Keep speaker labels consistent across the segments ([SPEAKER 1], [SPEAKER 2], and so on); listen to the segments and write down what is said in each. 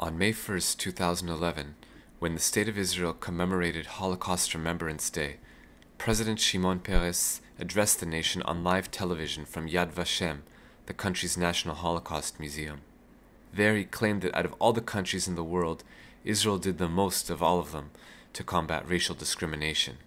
[SPEAKER 1] On May 1, 2011, when the State of Israel commemorated Holocaust Remembrance Day, President Shimon Peres addressed the nation on live television from Yad Vashem, the country's national Holocaust museum. There he claimed that out of all the countries in the world, Israel did the most of all of them to combat racial discrimination.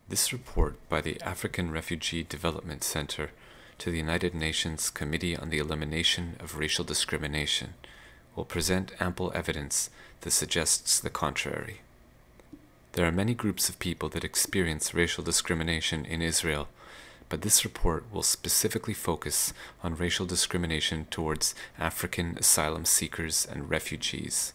[SPEAKER 1] This report by the African Refugee Development Center to the United Nations Committee on the Elimination of Racial Discrimination will present ample evidence that suggests the contrary. There are many groups of people that experience racial discrimination in Israel, but this report will specifically focus on racial discrimination towards African asylum seekers and refugees.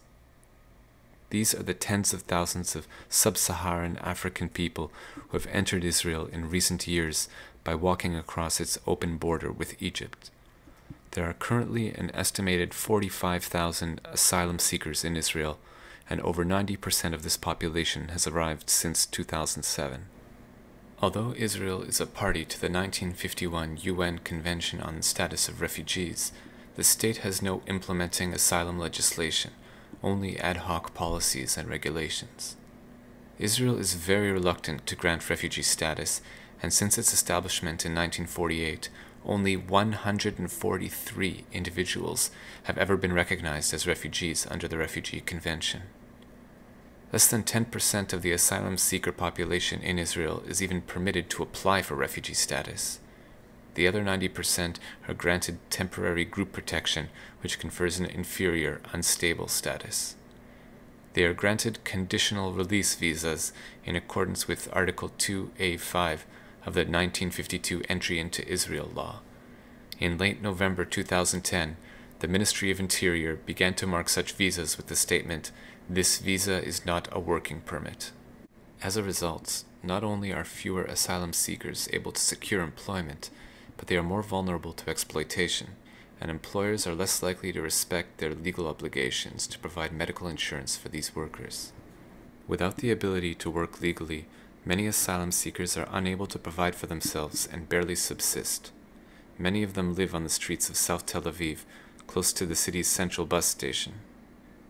[SPEAKER 1] These are the tens of thousands of sub-Saharan African people who have entered Israel in recent years by walking across its open border with Egypt. There are currently an estimated 45,000 asylum seekers in Israel, and over 90% of this population has arrived since 2007. Although Israel is a party to the 1951 UN Convention on the Status of Refugees, the state has no implementing asylum legislation, only ad hoc policies and regulations. Israel is very reluctant to grant refugee status, and since its establishment in 1948, only 143 individuals have ever been recognized as refugees under the Refugee Convention. Less than 10% of the asylum seeker population in Israel is even permitted to apply for refugee status. The other 90% are granted temporary group protection, which confers an inferior, unstable status. They are granted conditional release visas in accordance with Article 2A5 of the 1952 Entry into Israel Law. In late November 2010, the Ministry of Interior began to mark such visas with the statement, "This visa is not a working permit." As a result, not only are fewer asylum seekers able to secure employment, but they are more vulnerable to exploitation, and employers are less likely to respect their legal obligations to provide medical insurance for these workers. Without the ability to work legally, many asylum seekers are unable to provide for themselves and barely subsist. Many of them live on the streets of South Tel Aviv, close to the city's central bus station.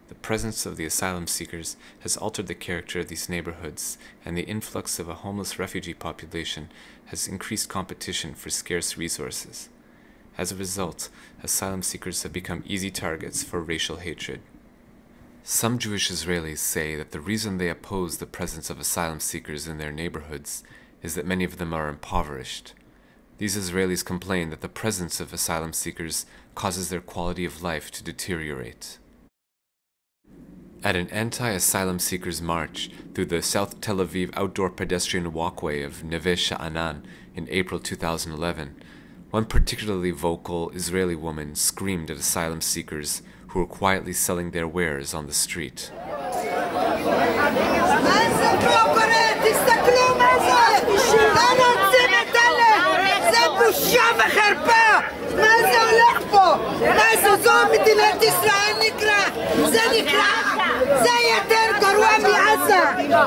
[SPEAKER 1] The presence of the asylum seekers has altered the character of these neighborhoods, and the influx of a homeless refugee population has increased competition for scarce resources. As a result, asylum seekers have become easy targets for racial hatred. Some Jewish Israelis say that the reason they oppose the presence of asylum seekers in their neighborhoods is that many of them are impoverished. These Israelis complain that the presence of asylum seekers causes their quality of life to deteriorate. At an anti-asylum seekers march through the South Tel Aviv outdoor pedestrian walkway of Neve Sha'anan in April 2011, one particularly vocal Israeli woman screamed at asylum seekers who were quietly selling their wares on the street.
[SPEAKER 2] זה יותר גרוע מעזה,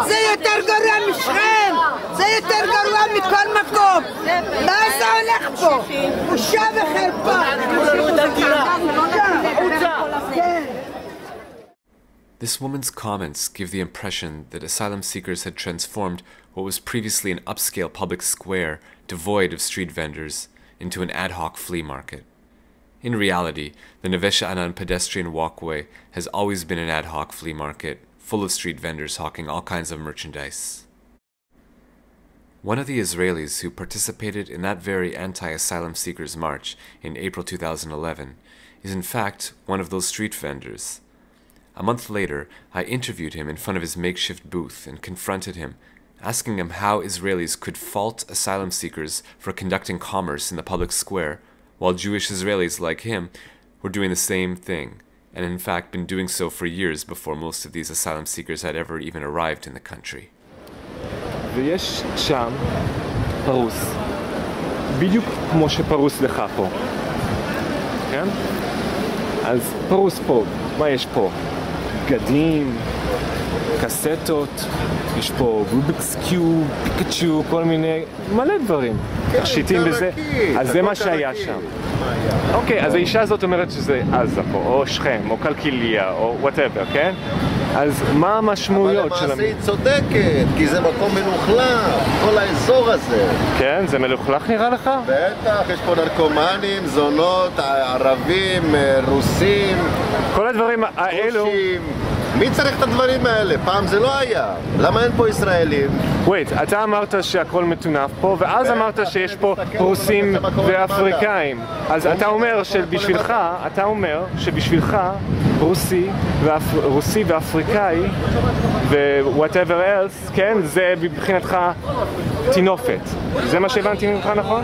[SPEAKER 2] זה יותר גרוע משכם, זה יותר גרוע מכל מקום. מה זה הולך פה? בושה וחרפה.
[SPEAKER 1] This woman's comments give the impression that asylum seekers had transformed what was previously an upscale public square devoid of street vendors into an ad hoc flea market. In reality, the Neve Sha'anan pedestrian walkway has always been an ad hoc flea market, full of street vendors hawking all kinds of merchandise. One of the Israelis who participated in that very anti-asylum seekers march in April 2011 is in fact one of those street vendors. A month later, I interviewed him in front of his makeshift booth and confronted him, asking him how Israelis could fault asylum seekers for conducting commerce in the public square, while Jewish Israelis like him were doing the same thing, and in fact been doing so for years before most of these asylum seekers had ever even arrived in the country.
[SPEAKER 3] ויש שם פרוס, בדיוק כמו שפרוס לך פה, כן? אז פרוס פה, מה יש פה? בגדים, קסטות, יש פה רוביקס קיוב, פיקצ'ו, כל מיני, מלא דברים. תכשיטים בזה, אז זה מה שהיה שם. אוקיי, אז האישה הזאת אומרת שזה עזה פה, או שכם, או קלקיליה, או whatever, כן? אז מה המשמעויות של...
[SPEAKER 4] אבל למעשה היא צודקת, כי זה מקום מלוכלך, כל האזור הזה.
[SPEAKER 3] כן? זה מלוכלך נראה לך?
[SPEAKER 4] בטח, יש פה נרקומנים, זונות, ערבים, רוסים,
[SPEAKER 3] כל הדברים האלו...
[SPEAKER 4] כושים. מי צריך את הדברים האלה? פעם זה לא היה. למה אין פה ישראלים?
[SPEAKER 3] wait, אתה אמרת שהכל מטונף פה, ואז אמרת שיש פה רוסים ואפריקאים. אז אתה אומר שבשבילך רוסי ואפריקאי ו-whatever else, כן, זה מבחינתך תינופת. זה מה שהבנתי ממך, נכון?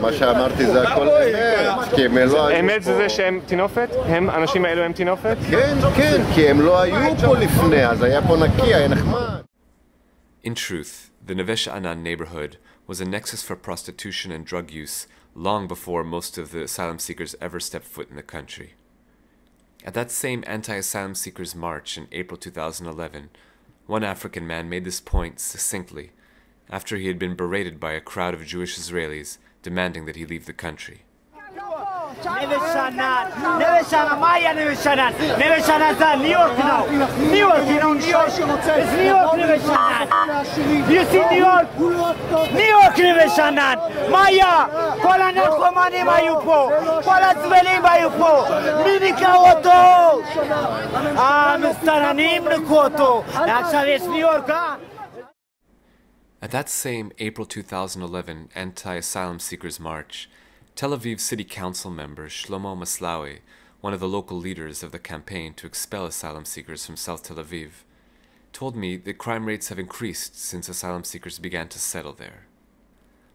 [SPEAKER 4] מה שאמרתי זה הכל אמת, כי הם לא היו פה.
[SPEAKER 3] אמת זה שהם תינופת? האנשים האלו הם תינופת?
[SPEAKER 4] כן, כן, כי הם לא היו פה לפני, אז היה פה נקי, היה נחמד.
[SPEAKER 1] In truth, the Neve Sha'anan neighborhood was a nexus for prostitution and drug use long before most of the asylum seekers ever stepped foot in the country. At that same anti-asylum seekers march in April 2011, one African man made this point succinctly after he had been berated by a crowd of Jewish Israelis demanding that he leave the country.
[SPEAKER 5] Neve Sha'anan, מה היה נווה שאנן? נווה שאנן זה ניו יורק now. ניו יורק, you know, ניו יורק. It's ניו יורק נווה שאנן. You see ניו יורק? ניו יורק נווה שאנן. מה היה? כל הנרקומנים היו פה. כל הזבלים היו פה. מי ניקה אותו? המסתננים ניקו אותו. עכשיו יש ניו יורק,
[SPEAKER 1] At that same April 2011 anti-asylum seekers march, Tel Aviv City Council member Shlomo Maslawi, one of the local leaders of the campaign to expel asylum seekers from South Tel Aviv, told me that crime rates have increased since asylum seekers began to settle there.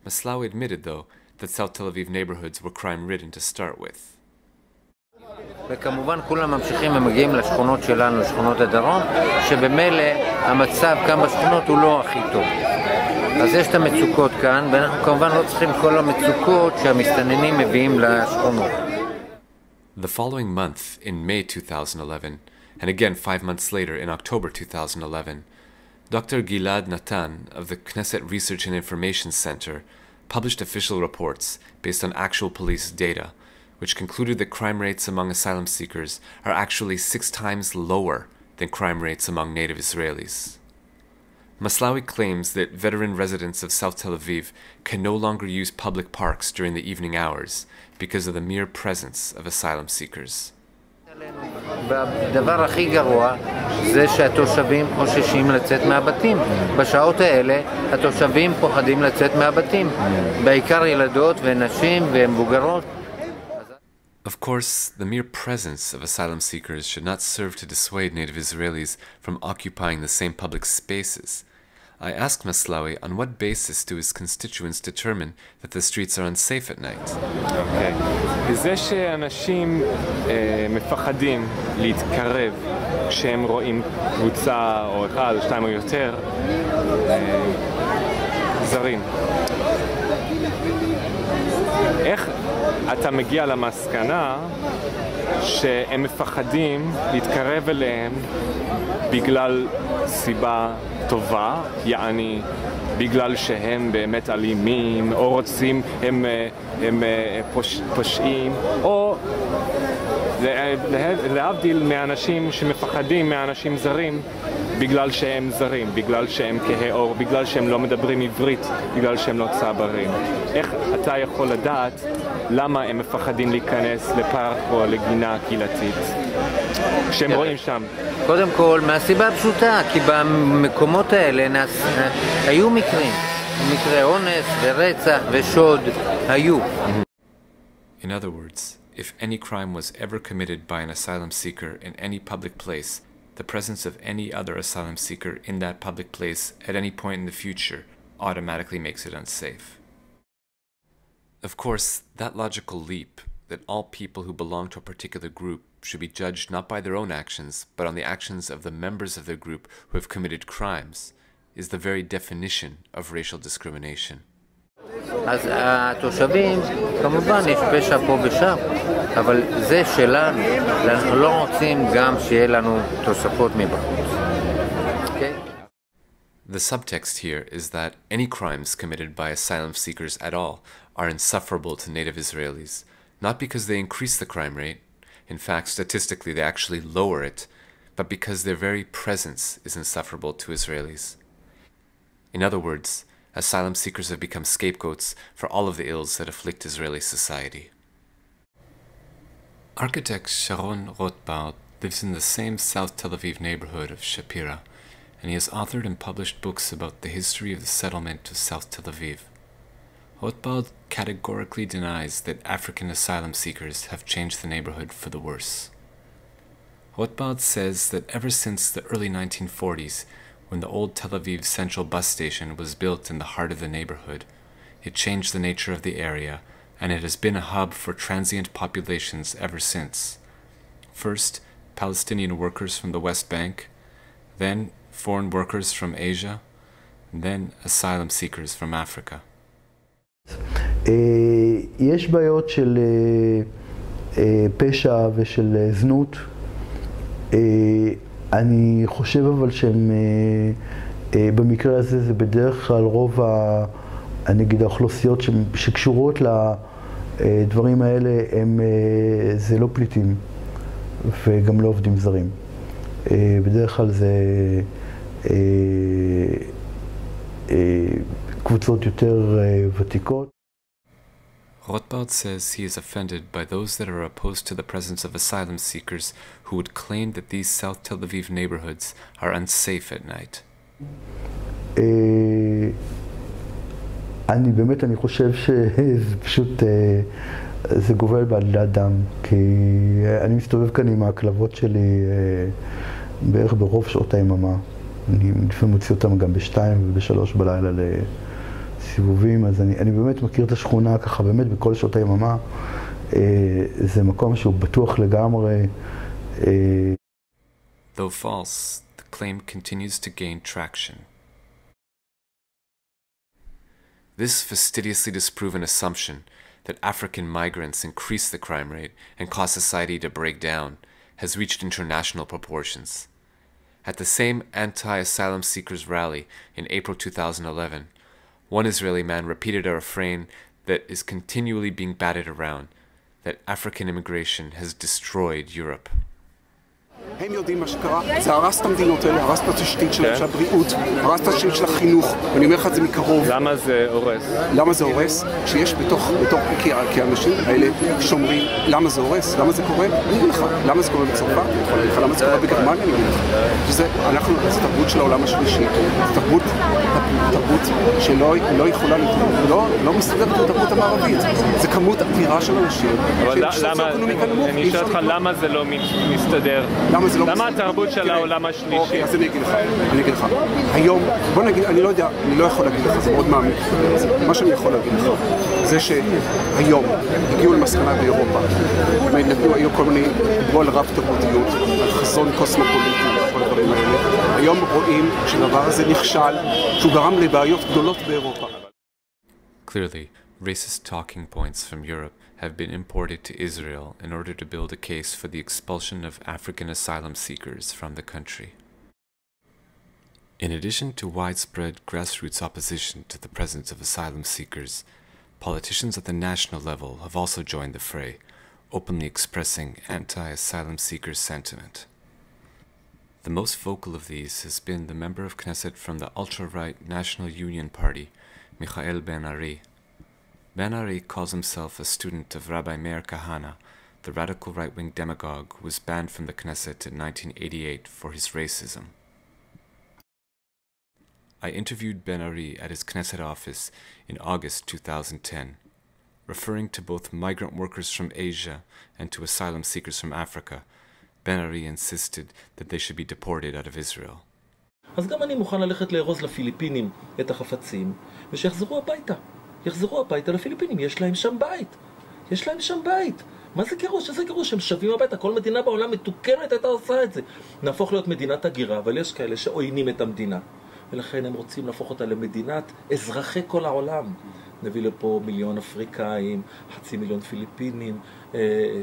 [SPEAKER 1] Maslawi admitted, though, that South Tel Aviv neighborhoods were crime-ridden to start with.
[SPEAKER 6] וכמובן כולם ממשיכים ומגיעים לשכונות שלנו, לשכונות הדרום, שבמילא המצב כאן בשכונות הוא לא הכי טוב. אז יש את המצוקות כאן, ואנחנו כמובן לא צריכים כל המצוקות שהמסתננים מביאים לשכונות.
[SPEAKER 1] The following month, in May 2011, and again 5 months later in October 2011, Dr. Gilad Natan of the Knesset Research and Information Center published official reports based on actual police data, which concluded that crime rates among asylum seekers are actually 6 times lower than crime rates among native Israelis. Maslawi claims that veteran residents of South Tel Aviv can no longer use public parks during the evening hours because of the mere presence of asylum seekers.
[SPEAKER 6] הדבר הכי גרוע זה שהתושבים חוששים לצאת מהבתים. בשעות האלה התושבים פוחדים לצאת מהבתים, בעיקר ילדות ונשים ומבוגרות.
[SPEAKER 1] Of course, the mere presence of asylum seekers should not serve to dissuade native Israelis from occupying the same public spaces. I asked Maslawi on what basis do his constituents determine that the streets are unsafe at night.
[SPEAKER 3] Okay. זה שאנשים מפחדים להתקרב כשהם רואים קבוצה או אחד או שתיים או יותר זרים. איך אתה מגיע למסקנה שהם מפחדים להתקרב אליהם בגלל סיבה טובה, יעני בגלל שהם באמת אלימים או רוצים, הם פושעים, או להבדיל מאנשים שמפחדים מאנשים זרים בגלל שהם זרים, בגלל שהם כהי עור, בגלל שהם לא מדברים עברית, בגלל שהם לא צברים. איך אתה יכול לדעת למה הם מפחדים להיכנס לפארק או לגינה קהילתית כשהם רואים שם?
[SPEAKER 6] קודם כל, מהסיבה הפשוטה, כי במקומות האלה היו מקרי אונס ורצח ושוד, היו.
[SPEAKER 1] In other words, if any crime was ever committed by an asylum seeker in any public place, the presence of any other asylum seeker in that public place at any point in the future automatically makes it unsafe. Of course, that logical leap, that all people who belong to a particular group should be judged not by their own actions, but on the actions of the members of their group who have committed crimes, is the very definition of racial discrimination.
[SPEAKER 6] אז התושבים, כמובן יש פשע פה ושם, אבל זה שלנו, אנחנו לא רוצים גם שיהיה לנו תוספות מבחוץ.
[SPEAKER 1] The subtext here is that any crimes committed by asylum seekers at all are insufferable to native Israelis, not because they increase the crime rate, in fact statistically they actually lower it, but because their very presence is insufferable to Israelis. In other words, asylum seekers have become scapegoats for all of the ills that afflict Israeli society. Architect Sharon Rothbard lives in the same South Tel Aviv neighborhood of Shapira, and he has authored and published books about the history of the settlement of South Tel Aviv. Rothbard categorically denies that African asylum seekers have changed the neighborhood for the worse. Rothbard says that ever since the early 1940s, when the old Tel Aviv Central bus station was built in the heart of the neighborhood, it changed the nature of the area, and it has been a hub for transient populations ever since. First, Palestinian workers from the West Bank, then foreign workers from Asia, and then asylum seekers from Africa.
[SPEAKER 7] יש בעיות של פשע ושל זנות. אני חושב אבל שהם, במקרה הזה זה בדרך כלל רוב נגיד האוכלוסיות שקשורות לדברים האלה, זה לא פליטים וגם לא עובדים זרים. בדרך כלל זה קבוצות יותר ותיקות.
[SPEAKER 1] Rothbard says he is offended by those that are opposed to the presence of asylum seekers who would claim that these South Tel Aviv neighborhoods are unsafe at night.
[SPEAKER 7] אני חושב שזה פשוט, זה גובל בעלילת דם, כי אני מסתובב כאן עם הכלבות שלי בערך ברוב שעות היממה. אני לפעמים מוציא אותם גם ב-2 וב-3 בלילה לסיבובים, אז אני באמת מכיר את השכונה ככה באמת בכל שעות היממה. זה מקום שהוא בטוח לגמרי.
[SPEAKER 1] Though false, the claim continues to gain traction. This fastidiously disproven assumption that African migrants increase the crime rate and cause society to break down has reached international proportions. At the same anti-asylum seekers rally in April 2011, one Israeli man repeated a refrain that is continually being batted around, that African immigration has destroyed Europe.
[SPEAKER 8] הם יודעים מה שקרה, זה הרס את המדינות האלה, הרס את התשתית של הבריאות, הרס את התשתית של החינוך, ואני אומר לך את זה מקרוב.
[SPEAKER 3] למה זה הורס?
[SPEAKER 8] למה זה הורס? שיש כי האנשים האלה שומרים, למה זה הורס? למה זה קורה? אני אגיד לך, למה זה קורה בצרפת? אני יכול להגיד לך, למה זה קורה בגרמניה? אני אגיד לך. זו תרבות של העולם השלישי, זו תרבות שלא יכולה, לא מסתדרת עם התרבות המערבית. זה כמות אדירה של אנשים.
[SPEAKER 3] אבל אני אשאל אותך, למה זה לא מסתדר? למה התרבות של העולם השלישי?
[SPEAKER 8] אוקיי, אז אני אגיד לך. היום, בוא נגיד, אני לא יודע, אני לא יכול להגיד לך, זה מאוד מעמיק. מה שאני יכול להגיד לך, זה שהיום הגיעו למסקנה באירופה. היו כל מיני, דיברו על רב תרבותיות, על חזון קוסמופוליטי וכל הדברים האלה. היום רואים שהדבר הזה נכשל, שהוא גרם לבעיות גדולות באירופה.
[SPEAKER 1] Clearly, racist talking points from Europe have been imported to Israel in order to build a case for the expulsion of African asylum seekers from the country. In addition to widespread grassroots opposition to the presence of asylum seekers, politicians at the national level have also joined the fray, openly expressing anti-asylum seeker sentiment. The most vocal of these has been the member of Knesset from the ultra-right National Union Party, Ben-Aרי. Ben-Ary calls himself a student of Rabbi Meir Kahana, the radical right-wing demagogue who was banned from the Knesset in 1988 for his racism. I interviewed Ben-Ary at his Knesset office in August 2010. Referring to both migrant workers from Asia and to asylum seekers from Africa, Ben-Ary insisted that they should be deported out of Israel.
[SPEAKER 9] אז גם אני מוכן ללכת לארוז לפיליפינים את החפצים ושיחזרו הביתה. יחזרו הביתה לפיליפינים, יש להם שם בית. מה זה גירוש? איזה גירוש? הם שווים הביתה. כל מדינה בעולם מתוקנת הייתה עושה את זה. נהפוך להיות מדינת הגירה, אבל יש כאלה שעוינים את המדינה. ולכן הם רוצים להפוך אותה למדינת אזרחי כל העולם. נביא לפה 1,000,000 אפריקאים, 500,000 פיליפינים,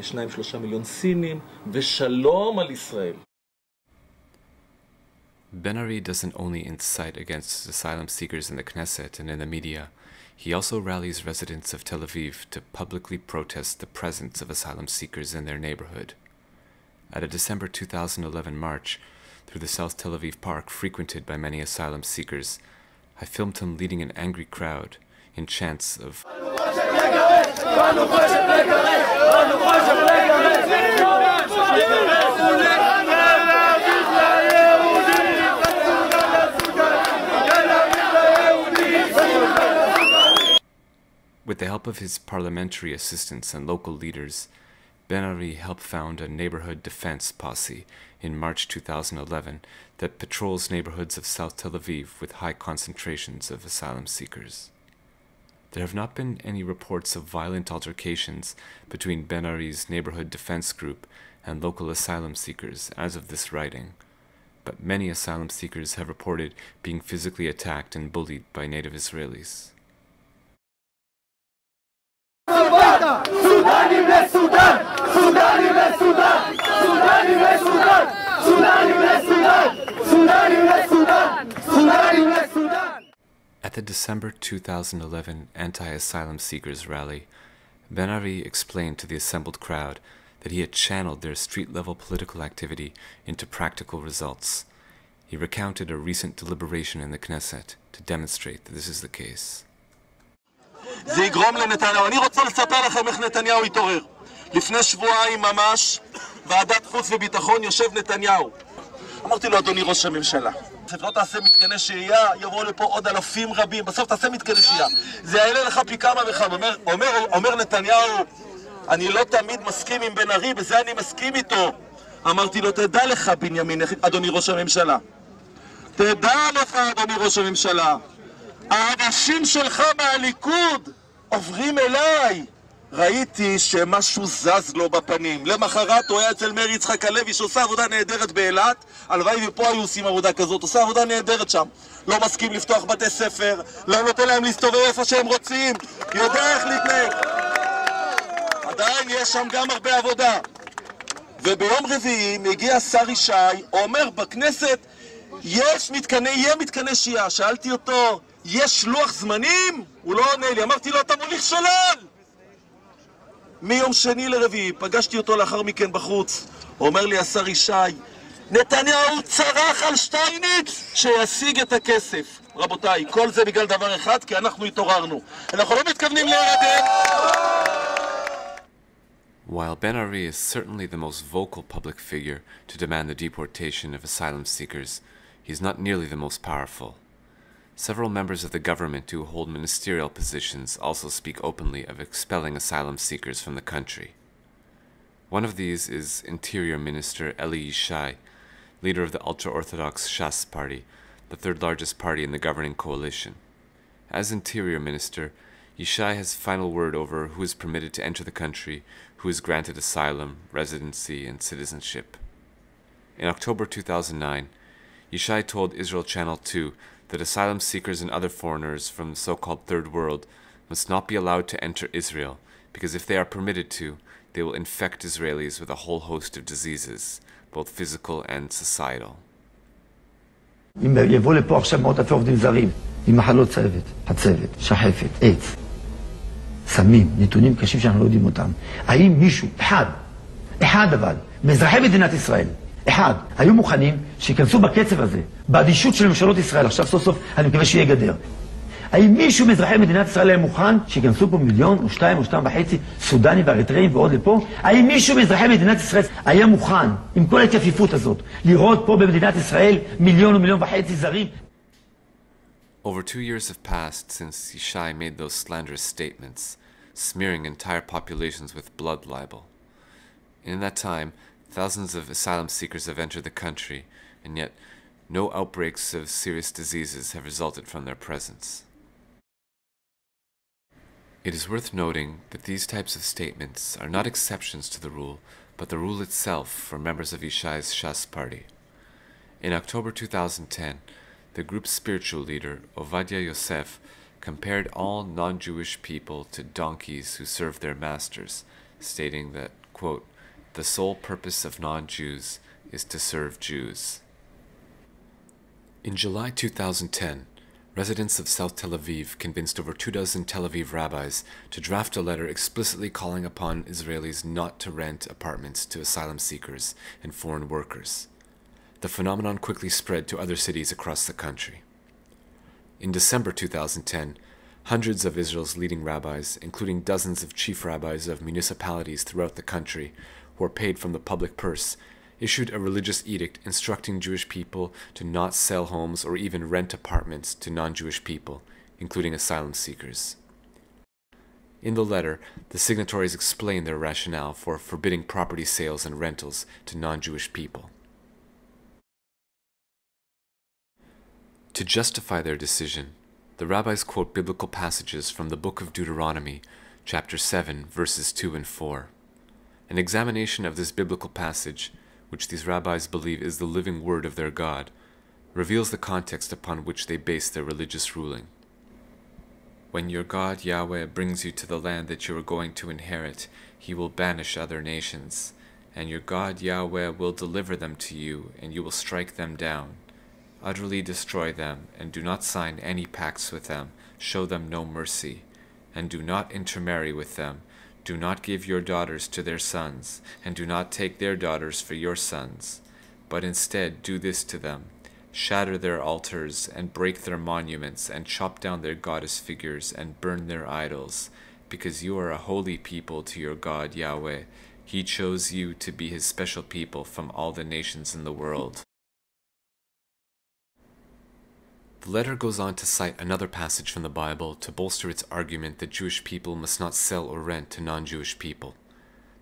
[SPEAKER 9] 2-3 מיליון סינים, ושלום על ישראל.
[SPEAKER 1] Ben-Ari doesn't only incite against asylum seekers in the Knesset and in the media, he also rallies residents of Tel Aviv to publicly protest the presence of asylum seekers in their neighborhood. At a December 2011 march through the South Tel Aviv park frequented by many asylum seekers, I filmed him leading an angry crowd in chants of With the help of his parliamentary assistants and local leaders, Ben-Ari helped found a neighborhood defense posse in March 2011 that patrols neighborhoods of South Tel Aviv with high concentrations of asylum seekers. There have not been any reports of violent altercations between Ben-Ari's neighborhood defense group and local asylum seekers as of this writing, but many asylum seekers have reported being physically attacked and bullied by native Israelis. At the December 2011 anti-asylum seekers rally, Ben-Ari explained to the assembled crowd that he had channeled their street-level political activity into practical results. He recounted a recent deliberation in the Knesset to demonstrate that this is the case.
[SPEAKER 10] זה יגרום לנתניהו. אני רוצה לספר לכם איך נתניהו התעורר. לפני שבועיים ממש, ועדת חוץ וביטחון יושב נתניהו. אמרתי לו, אדוני ראש הממשלה, לא תעשה מתקני שהייה, יבואו לפה עוד אלפים רבים, בסוף תעשה מתקני שהייה. זה יעלה לך פי כמה וכמה. אומר נתניהו, אני לא תמיד מסכים עם בן-ארי, בזה אני מסכים איתו. אמרתי לו, תדע לך בנימין, אדוני ראש הממשלה. תדע לך, אדוני ראש הממשלה. האנשים שלך מהליכוד עוברים אליי. ראיתי שמשהו זז לו בפנים. למחרת הוא היה אצל מאיר יצחק הלוי שעושה עבודה נהדרת באילת. הלוואי ופה היו עושים עבודה כזאת. עושה עבודה נהדרת שם. לא מסכים לפתוח בתי ספר, לא נותן להם להסתובב איפה שהם רוצים, יודע איך להתנהג. עדיין יש שם גם הרבה עבודה. וביום רביעי מגיע השר ישי, אומר בכנסת יהיה מתקני שהייה. שאלתי אותו, יש לוח זמנים? הוא לא עונה לי. אמרתי לו, אתה מוליך שולל! מיום שני לרביעי, פגשתי אותו לאחר מכן בחוץ. אומר לי השר ישי, נתניהו צרח על שטייניץ שישיג את הכסף. רבותיי, כל זה בגלל דבר אחד, כי אנחנו התעוררנו. אנחנו לא מתכוונים להירדם.
[SPEAKER 1] While Ben-Ari is certainly the most vocal public figure to demand the deportation of asylum seekers, he's not nearly the most powerful. Several members of the government who hold ministerial positions also speak openly of expelling asylum seekers from the country. One of these is Interior Minister Eli Yishai, leader of the ultra-Orthodox Shas party, the third largest party in the governing coalition. As Interior Minister, Yishai has final word over who is permitted to enter the country, who is granted asylum, residency, and citizenship. In October 2009, Yishai told Israel Channel 2 that asylum seekers and other foreigners from the so-called Third World must not be allowed to enter Israel, because if they are permitted to, they will infect Israelis with a whole host of diseases, both physical and societal.
[SPEAKER 11] אם יבוא לפה עכשיו מאות אלפי עובדים זרים, עם מחלות חצבת, שחפת, עץ, סמים, נתונים קשים שאנחנו לא יודעים אותם. האם מישהו, אחד אבל, מאזרחי מדינת ישראל, אחד, היו מוכנים שיכנסו בקצב הזה, באדישות של ממשלות ישראל, עכשיו סוף סוף אני מקווה שיהיה גדר. האם מישהו מאזרחי מדינת ישראל היה מוכן שיכנסו פה 1,000,000 או 2 או 2.5 סודנים ואריתראים ועוד לפה? האם מישהו מאזרחי מדינת ישראל היה מוכן, עם כל ההתייפיפות הזאת, לראות פה במדינת ישראל 1,000,000 או 1,500,000 זרים?
[SPEAKER 1] Over 2 years have passed since Yishai made those slanderous statements, smearing entire populations with blood libel. In that time, thousands of asylum seekers have entered the country, and yet no outbreaks of serious diseases have resulted from their presence. It is worth noting that these types of statements are not exceptions to the rule, but the rule itself for members of Yishai's Shas party. In October 2010, the group's spiritual leader, Ovadia Yosef, compared all non-Jewish people to donkeys who serve their masters, stating that, quote, "The sole purpose of non-Jews is to serve Jews." In July 2010, residents of South Tel Aviv convinced over 24 Tel Aviv rabbis to draft a letter explicitly calling upon Israelis not to rent apartments to asylum seekers and foreign workers. The phenomenon quickly spread to other cities across the country. In December 2010, hundreds of Israel's leading rabbis, including dozens of chief rabbis of municipalities throughout the country, who are paid from the public purse, issued a religious edict instructing Jewish people to not sell homes or even rent apartments to non-Jewish people, including asylum seekers. In the letter, the signatories explain their rationale for forbidding property sales and rentals to non-Jewish people. To justify their decision, the rabbis quote biblical passages from the book of Deuteronomy, chapter 7, verses 2 and 4. An examination of this biblical passage, which these rabbis believe is the living word of their God, reveals the context upon which they base their religious ruling. When your God Yahweh brings you to the land that you are going to inherit, he will banish other nations, and your God Yahweh will deliver them to you, and you will strike them down. Utterly destroy them, and do not sign any pacts with them, show them no mercy, and do not intermarry with them. Do not give your daughters to their sons, and do not take their daughters for your sons, but instead do this to them: shatter their altars, and break their monuments, and chop down their goddess figures, and burn their idols, because you are a holy people to your God Yahweh. He chose you to be his special people from all the nations in the world. The letter goes on to cite another passage from the Bible to bolster its argument that Jewish people must not sell or rent to non-Jewish people.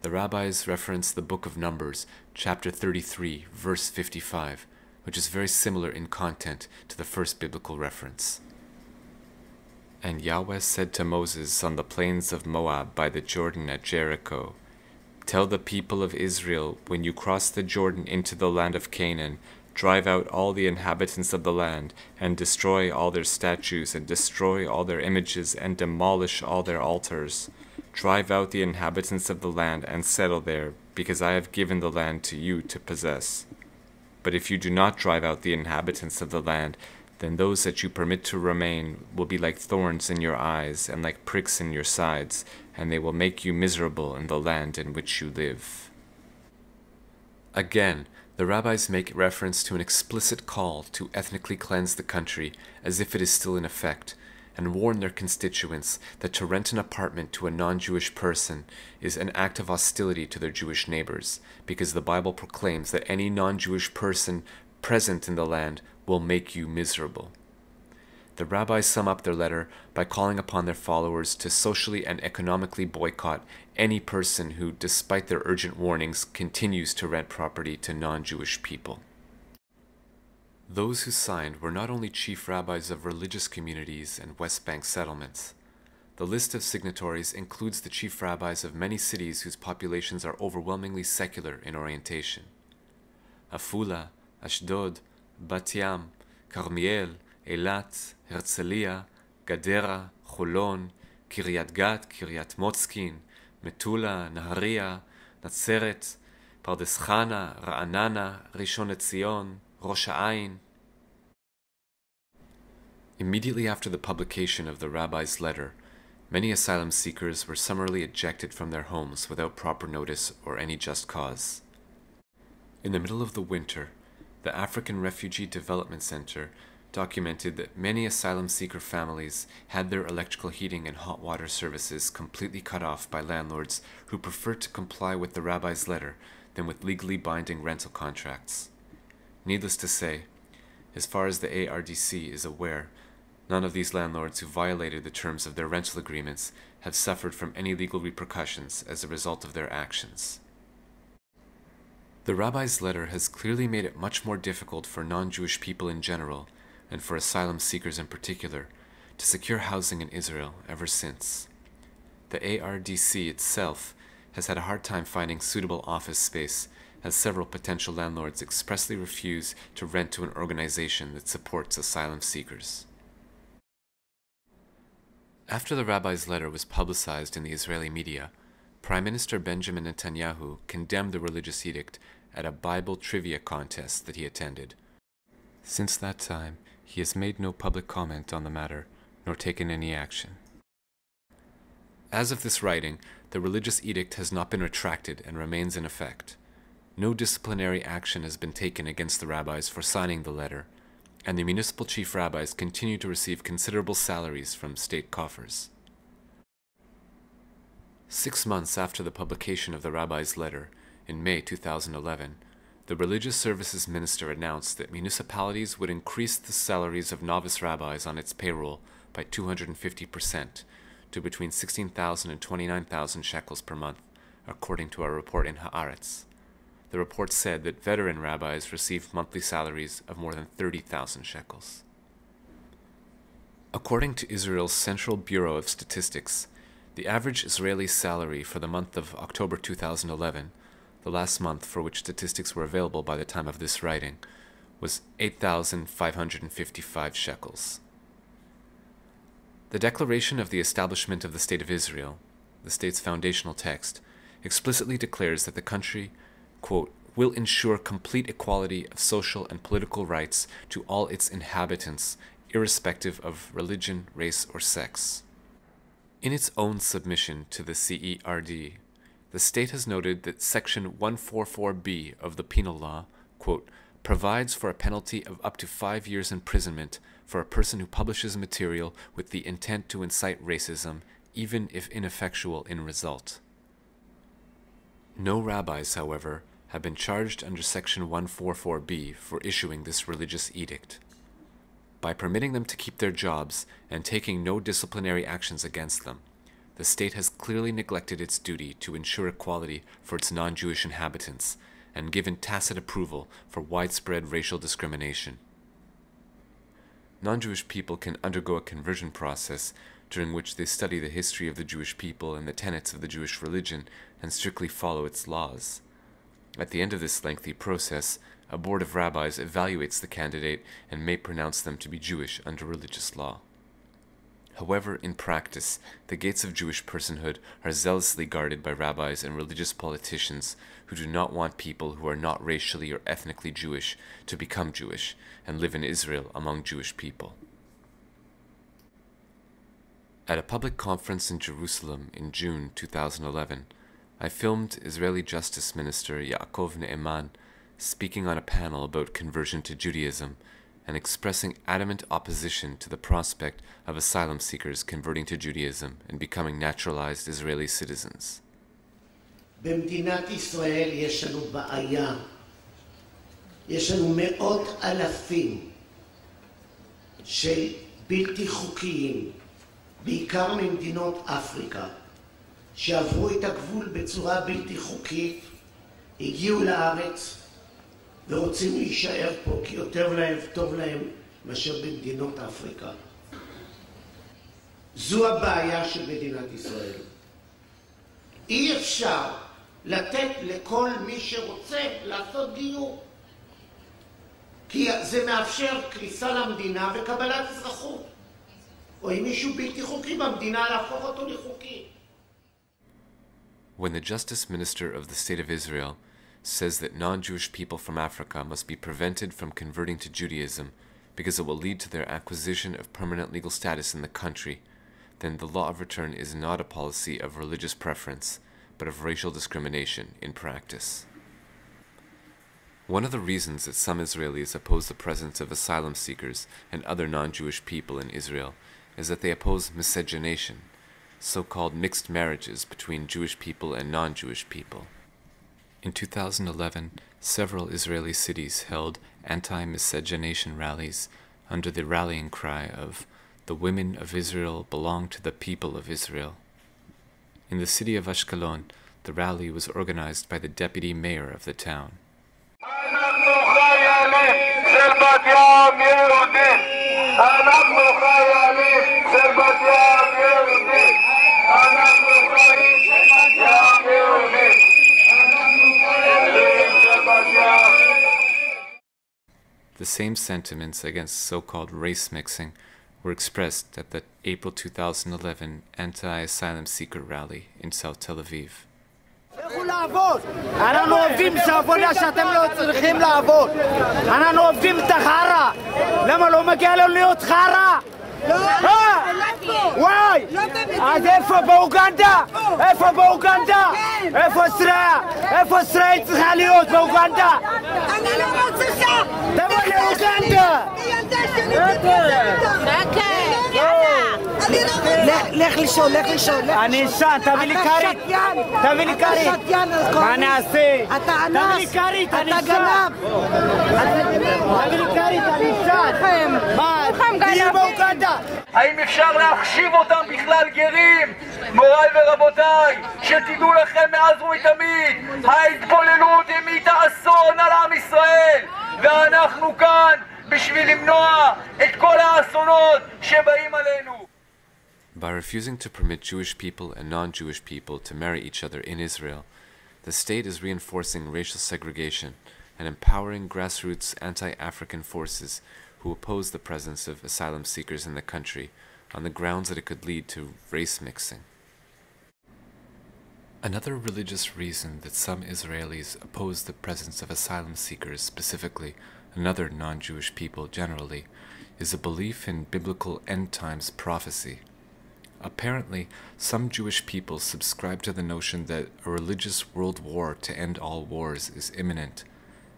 [SPEAKER 1] The rabbis reference the book of Numbers, chapter 33, verse 55, which is very similar in content to the first biblical reference. And Yahweh said to Moses on the plains of Moab by the Jordan at Jericho, "Tell the people of Israel, when you cross the Jordan into the land of Canaan, drive out all the inhabitants of the land, and destroy all their statues, and destroy all their images, and demolish all their altars. Drive out the inhabitants of the land, and settle there, because I have given the land to you to possess. But if you do not drive out the inhabitants of the land, then those that you permit to remain will be like thorns in your eyes, and like pricks in your sides, and they will make you miserable in the land in which you live." Again, the rabbis make reference to an explicit call to ethnically cleanse the country as if it is still in effect, and warn their constituents that to rent an apartment to a non-Jewish person is an act of hostility to their Jewish neighbors, because the Bible proclaims that any non-Jewish person present in the land will make you miserable. The rabbis sum up their letter by calling upon their followers to socially and economically boycott any person who, despite their urgent warnings, continues to rent property to non-Jewish people. Those who signed were not only chief rabbis of religious communities and West Bank settlements. The list of signatories includes the chief rabbis of many cities whose populations are overwhelmingly secular in orientation. Afula, Ashdod, Bat Yam, Carmiel, Eilat, Herzliya, Gadera, Cholon, Kiryat Gat, Kiryat Motzkin, Metula, Nahariya, Natzeret, Pardes Chana, Ra'anana, Rishon LeZion, Rosh Ha'ain. Immediately after the publication of the rabbi's letter, many asylum seekers were summarily ejected from their homes without proper notice or any just cause. In the middle of the winter, the African Refugee Development Center documented that many asylum seeker families had their electrical heating and hot water services completely cut off by landlords who preferred to comply with the rabbi's letter than with legally binding rental contracts. Needless to say, as far as the ARDC is aware, none of these landlords who violated the terms of their rental agreements have suffered from any legal repercussions as a result of their actions. The rabbi's letter has clearly made it much more difficult for non-Jewish people in general, and for asylum seekers in particular, to secure housing in Israel ever since. The ARDC itself has had a hard time finding suitable office space, as several potential landlords expressly refuse to rent to an organization that supports asylum seekers. After the rabbi's letter was publicized in the Israeli media, Prime Minister Benjamin Netanyahu condemned the religious edict at a Bible trivia contest that he attended. Since that time, he has made no public comment on the matter, nor taken any action. As of this writing, the religious edict has not been retracted and remains in effect. No disciplinary action has been taken against the rabbis for signing the letter, and the municipal chief rabbis continue to receive considerable salaries from state coffers. 6 months after the publication of the rabbi's letter, in May 2011, the Religious Services Minister announced that municipalities would increase the salaries of novice rabbis on its payroll by 250% to between 16,000 and 29,000 shekels per month, according to a report in Haaretz. The report said that veteran rabbis received monthly salaries of more than 30,000 shekels. According to Israel's Central Bureau of Statistics, the average Israeli salary for the month of October 2011, the last month for which statistics were available by the time of this writing, was 8,555 shekels. The Declaration of the Establishment of the State of Israel, the state's foundational text, explicitly declares that the country, quote, will ensure complete equality of social and political rights to all its inhabitants, irrespective of religion, race, or sex. In its own submission to the CERD, the state has noted that Section 144B of the Penal Law, quote, provides for a penalty of up to 5 years imprisonment for a person who publishes material with the intent to incite racism, even if ineffectual in result. No rabbis, however, have been charged under Section 144B for issuing this religious edict. By permitting them to keep their jobs and taking no disciplinary actions against them, the state has clearly neglected its duty to ensure equality for its non-Jewish inhabitants and given tacit approval for widespread racial discrimination. Non-Jewish people can undergo a conversion process during which they study the history of the Jewish people and the tenets of the Jewish religion and strictly follow its laws. At the end of this lengthy process, a board of rabbis evaluates the candidate and may pronounce them to be Jewish under religious law. However, in practice, the gates of Jewish personhood are zealously guarded by rabbis and religious politicians who do not want people who are not racially or ethnically Jewish to become Jewish and live in Israel among Jewish people. At a public conference in Jerusalem in June 2011, I filmed Israeli Justice Minister Yaakov Ne'eman speaking on a panel about conversion to Judaism and expressing adamant opposition to the prospect of asylum seekers converting to Judaism and becoming naturalized Israeli citizens.
[SPEAKER 12] במדינת ישראל יש לנו בעיה. יש לנו מאות אלפים של בלתי חוקיים, בעיקר ממדינות אפריקה, שעברו את הגבול בצורה בלתי חוקית, הגיעו לארץ ורוצים להישאר פה כי יותר להם טוב להם מאשר במדינות אפריקה. זו הבעיה של מדינת ישראל. אי אפשר לתת לכל מי שרוצה לעשות גיור, כי זה מאפשר כניסה למדינה וקבלת אזרחות, או אם מישהו בלתי חוקי במדינה להפוך אותו לחוקי.
[SPEAKER 1] When the Justice Minister of the State of Israel says that non-Jewish people from Africa must be prevented from converting to Judaism because it will lead to their acquisition of permanent legal status in the country, then the law of return is not a policy of religious preference, but of racial discrimination in practice. One of the reasons that some Israelis oppose the presence of asylum seekers and other non-Jewish people in Israel is that they oppose miscegenation, so-called mixed marriages between Jewish people and non-Jewish people. In 2011, several Israeli cities held anti-miscegenation rallies under the rallying cry of "The women of Israel belong to the people of Israel." In the city of Ashkelon, the rally was organized by the deputy mayor of the town. The same sentiments against so-called race mixing were expressed at the April 2011 anti-asylum seeker rally in South Tel Aviv.
[SPEAKER 5] לכו לעבוד! אנחנו עובדים בעבודה שאתם לא צריכים לעבוד! אנחנו עובדים את החרה! למה לא מגיע לנו להיות חרה? וואי! אז איפה באוגנדה? איפה באוגנדה? איפה ישראל? איפה ישראל צריכה להיות באוגנדה?
[SPEAKER 2] אני לא רוצה
[SPEAKER 5] תבוא לאוגנדה!
[SPEAKER 2] ילדה שלי לך לישון, לך לישון.
[SPEAKER 5] אני אשן, תביא לי כרית. תביא לי כרית. מה נעשה?
[SPEAKER 2] אתה אנס.
[SPEAKER 5] תביא לי כרית, אני אשן.
[SPEAKER 2] אתה גנב.
[SPEAKER 5] תביא לי כרית, אני אשן. מה? תהיי באוגנדה.
[SPEAKER 13] האם אפשר להחשיב אותם בכלל גרים? מוריי ורבותיי, שתדעו לכם מאז ומתמיד, ההתבוללות המיטה אסון על עם ישראל, ואנחנו כאן בשביל למנוע את כל האסונות שבאים עלינו.
[SPEAKER 1] By refusing to permit Jewish people and non-Jewish people to marry each other in Israel, the state is reinforcing racial segregation and empowering grassroots anti-African forces who oppose the presence of asylum seekers in the country on the grounds that it could lead to race mixing. Another religious reason that some Israelis oppose the presence of asylum seekers, specifically another non-Jewish people generally, is a belief in biblical end-times prophecy. Apparently, some Jewish people subscribe to the notion that a religious world war to end all wars is imminent.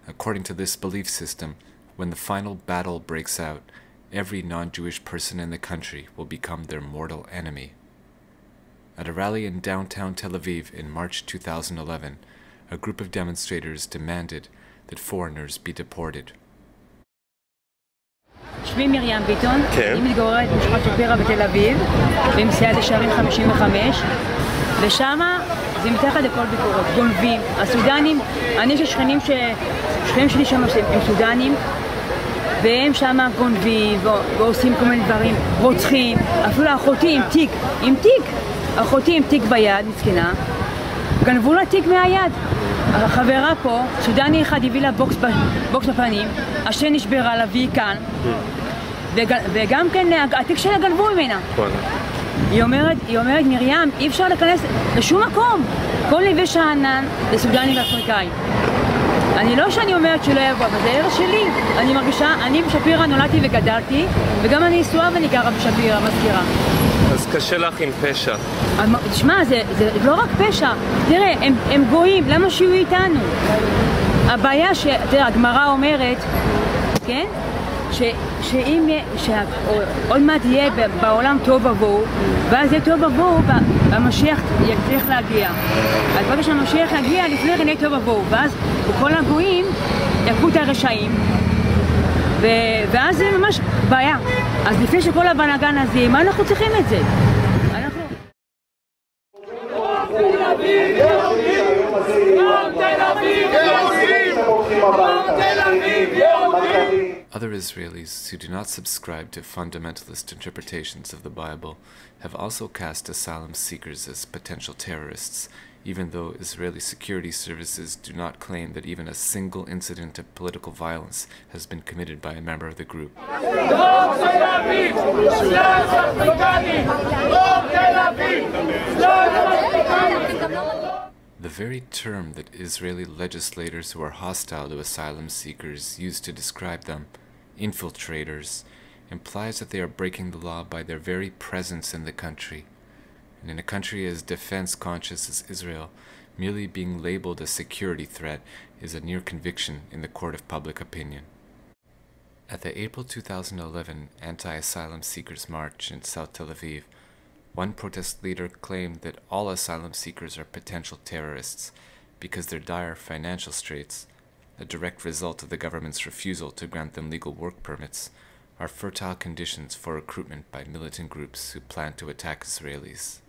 [SPEAKER 1] According to this belief system, when the final battle breaks out, every non-Jewish person in the country will become their mortal enemy. At a rally in downtown Tel Aviv in March 2011, a group of demonstrators demanded that foreigners be deported.
[SPEAKER 14] שמי מרים ביטון, אני מתגוררת במשפחת שפירא בתל אביב, במסעד השערים 55, ושם זה מתחת לכל ביקורות, גונבים, הסודנים, אני יש שכנים שלי שם הם סודנים, והם שם גונבים ועושים כל מיני דברים, רוצחים, אפילו אחותי עם תיק, אחותי עם תיק ביד, מסכנה, גנבו לה תיק מהיד. החברה פה, סודני אחד הביא לה בוקס בפנים, השן נשברה לה והיא כאן, וגם כן התיק שלה גנבו ממנה. היא אומרת, מרים, אי אפשר להיכנס לשום מקום. כל נווה שאנן זה סודנים ואפריקאים. אני לא שאני אומרת שלא יבוא, אבל זה ערך שלי. אני מרגישה, אני בשפירא נולדתי וגדלתי, וגם אני נשואה ואני גרה בשפירא, מזכירה.
[SPEAKER 3] אז קשה לך עם פשע.
[SPEAKER 14] תשמע, זה לא רק פשע. תראה, הם גויים, למה שיהיו איתנו? הבעיה תראה, הגמרא אומרת, כן? שעוד מעט יהיה בעולם טוב ובוהו, ואז יהיה טוב ובוהו, והמשיח יצליח להגיע. אז ברגע שהמשיח יגיע, לפני כן יהיה טוב ובוהו, ואז כל הגויים יקחו את הרשעים, ואז זה ממש בעיה. אז לפני שכל הבלגן הזה, מה אנחנו צריכים את זה?
[SPEAKER 1] Other Israelis who do not subscribe to fundamentalist interpretations of the Bible have also cast asylum seekers as potential terrorists, even though Israeli security services do not claim that even a single incident of political violence has been committed by a member of the group. The very term that Israeli legislators who are hostile to asylum seekers use to describe them, infiltrators, implies that they are breaking the law by their very presence in the country. And in a country as defense-conscious as Israel, merely being labeled a security threat is a near conviction in the court of public opinion. At the April 2011 anti-asylum seekers march in South Tel Aviv, one protest leader claimed that all asylum seekers are potential terrorists because their dire financial straits, a direct result of the government's refusal to grant them legal work permits, are fertile conditions for recruitment by militant groups who plan to attack Israelis.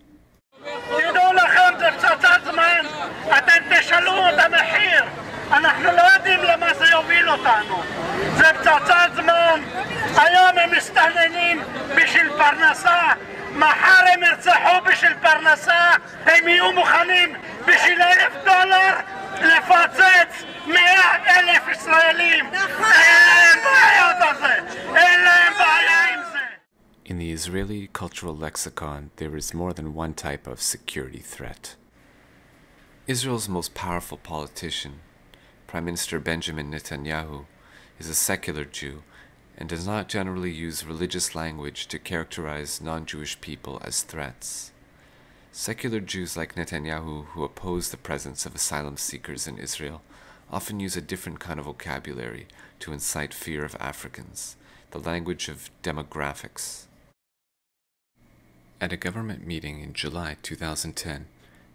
[SPEAKER 13] תדעו לכם, זה פצצת זמן, אתם תשלמו את המחיר, אנחנו לא יודעים למה זה יוביל אותנו, זה פצצת זמן, היום הם מסתננים בשביל פרנסה,
[SPEAKER 5] מחר הם ירצחו בשביל פרנסה, הם יהיו מוכנים בשביל $1,000 לפוצץ 100,000 ישראלים. אין להם בעיות על זה, אין להם בעיה עם זה.
[SPEAKER 1] In the Israeli cultural lexicon, there is more than one type of security threat. Israel's most powerful politician, Prime Minister Benjamin Netanyahu, is a secular Jew and does not generally use religious language to characterize non-Jewish people as threats. Secular Jews like Netanyahu, who oppose the presence of asylum seekers in Israel, often use a different kind of vocabulary to incite fear of Africans, the language of demographics. At a government meeting in July 2010,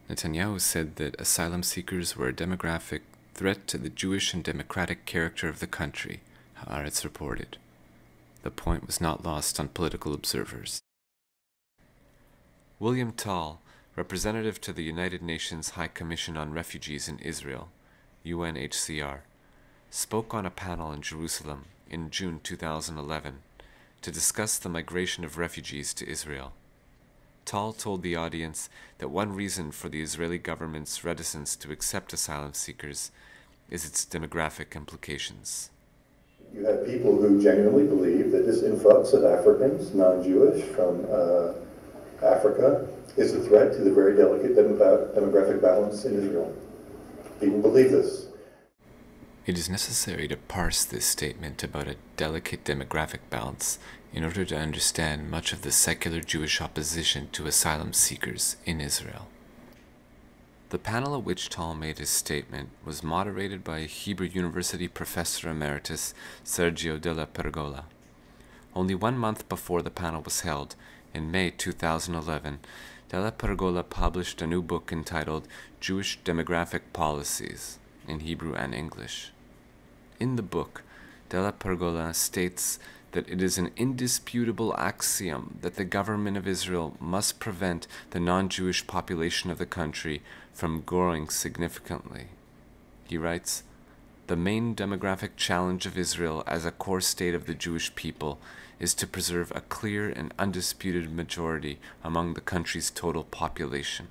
[SPEAKER 1] Netanyahu said that asylum seekers were a demographic threat to the Jewish and democratic character of the country, Haaretz reported. The point was not lost on political observers. William Tall, representative to the United Nations High Commission on Refugees in Israel, UNHCR, spoke on a panel in Jerusalem in June 2011 to discuss the migration of refugees to Israel. Tall told the audience that one reason for the Israeli government's reticence to accept asylum seekers is its demographic implications.
[SPEAKER 15] You have people who genuinely believe that this influx of Africans, non-Jewish, from Africa is a threat to the very delicate demographic balance in Israel. People believe this.
[SPEAKER 1] It is necessary to parse this statement about a delicate demographic balance in order to understand much of the secular Jewish opposition to asylum seekers in Israel. The panel at which Tall made his statement was moderated by Hebrew University Professor Emeritus Sergio Della Pergola. Only 1 month before the panel was held, in May 2011, Della Pergola published a new book entitled Jewish Demographic Policies, in Hebrew and English. In the book, Della Pergola states that it is an indisputable axiom that the government of Israel must prevent the non-Jewish population of the country from growing significantly. He writes, "The main demographic challenge of Israel as a core state of the Jewish people is to preserve a clear and undisputed majority among the country's total population."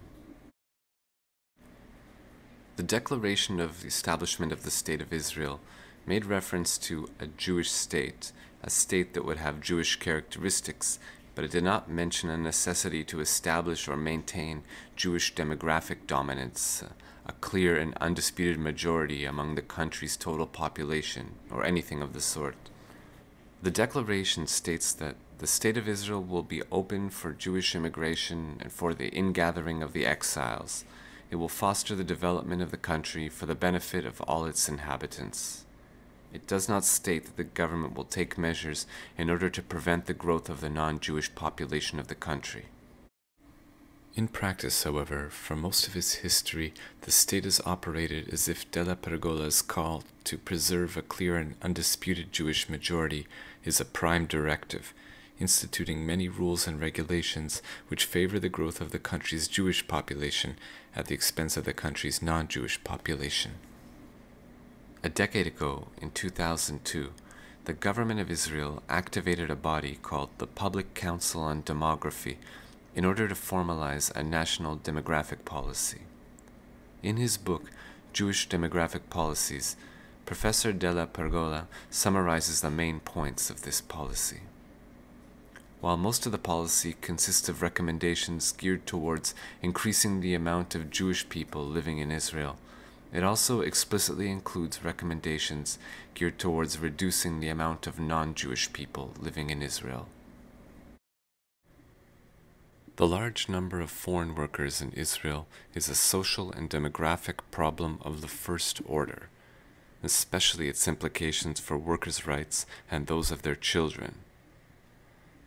[SPEAKER 1] The declaration of the establishment of the State of Israel made reference to a Jewish state, a state that would have Jewish characteristics, but it did not mention a necessity to establish or maintain Jewish demographic dominance, a clear and undisputed majority among the country's total population, or anything of the sort. The declaration states that the State of Israel will be open for Jewish immigration and for the ingathering of the exiles. It will foster the development of the country for the benefit of all its inhabitants. It does not state that the government will take measures in order to prevent the growth of the non-Jewish population of the country. In practice, however, for most of its history, the state has operated as if Della Pergola's call to preserve a clear and undisputed Jewish majority is a prime directive, instituting many rules and regulations which favor the growth of the country's Jewish population at the expense of the country's non-Jewish population. A decade ago, in 2002, the government of Israel activated a body called the Public Council on Demography in order to formalize a national demographic policy. In his book, Jewish Demographic Policies, Professor Della Pergola summarizes the main points of this policy. While most of the policy consists of recommendations geared towards increasing the amount of Jewish people living in Israel, it also explicitly includes recommendations geared towards reducing the amount of non-Jewish people living in Israel. The large number of foreign workers in Israel is a social and demographic problem of the first order, especially its implications for workers' rights and those of their children.